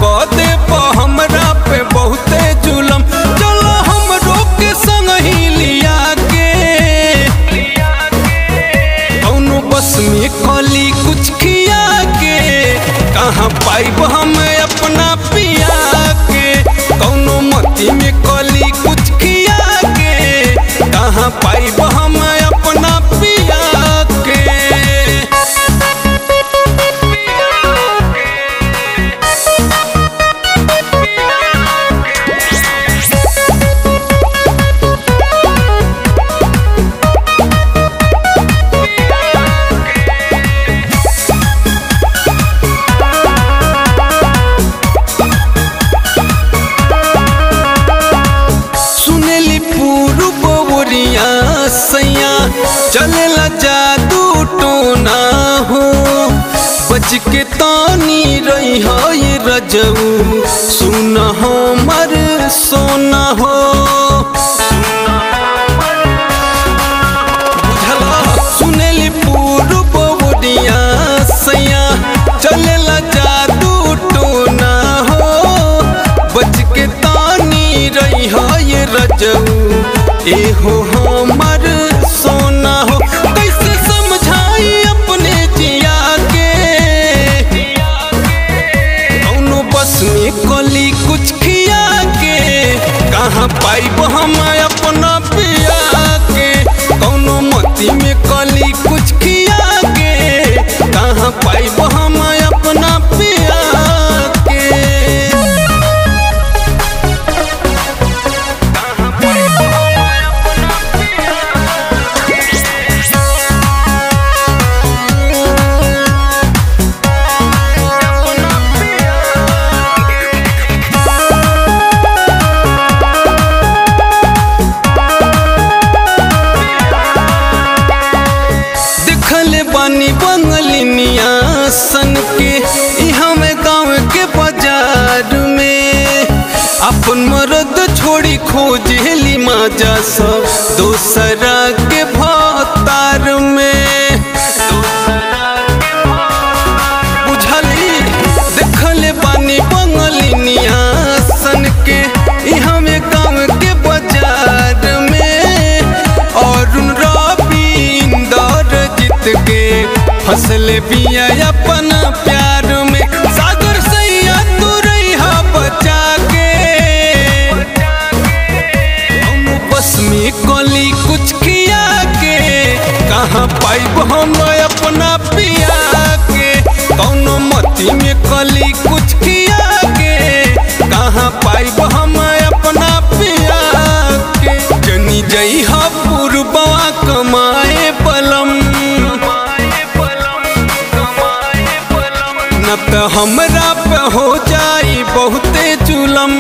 कह दे हमरा पे बहुते जुलम। चलो हमरो के संग ही लिया के कौनो बस में कली कुछ खिया के, कहाँ पाइब हम अपना पिया के। कौनो मती में कली कुछ खिया के, कहाँ पाइब हम अपना पिया के। सैया चलेला जादू टोना हो, बच के तानी रही हो ये रजऊ, सुन हमर सोना हो। सुनेली पूर्व बोरिया सैया चलेला जादू टोना हो, बच के तानी रही हो ये रजऊ, एहो हमर सोना हो। कैसे समझाई अपने जिया के, कौनो बस में कली कुछ खिया के, कहाँ पाइब हम अपना पिया के। कौनो मती में कली कुछ खिया के, कहाँ पाइब हम अपना पिया के। बानी बंगलिनिया सन के हमें गाँव के बाजार में, अपन मर्द छोड़ी खोजेली माजा सब दोसरा के भतार में। बुझली देखले बानी बंगलिनिया सन के हमें गाँव के बाजार में, और के फसले बिया अपन प्यार में। सागर सैया तू रही बचा के, हम बस में कली कुछ खिया के, कहाँ पाइब हम अपना पिया के। कौनो मती में कली कुछ खिया के, कहाँ पाइब हम अपना पिया के। जनी जई हा पूर्ववा कमाए बलम, न त हमरा पे हो जाई बहुते जुलम।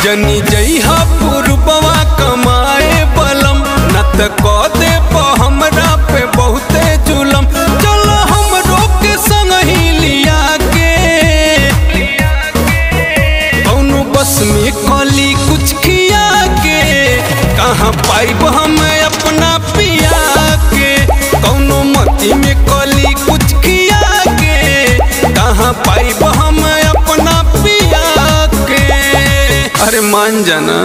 जनी जइहा पूर्ववा कमाए बलम, न त कह दे हमरा पे बहुते जुलम। चलो हमरो के संग ही लिया के, कौनो बस में कली कुछ खिया के, कहाँ पाइब हम अपना पिया के। कौनो मती में कली कुछ खिया के, कहाँ पाइब हम अपना पिया के। अरे मान जाना।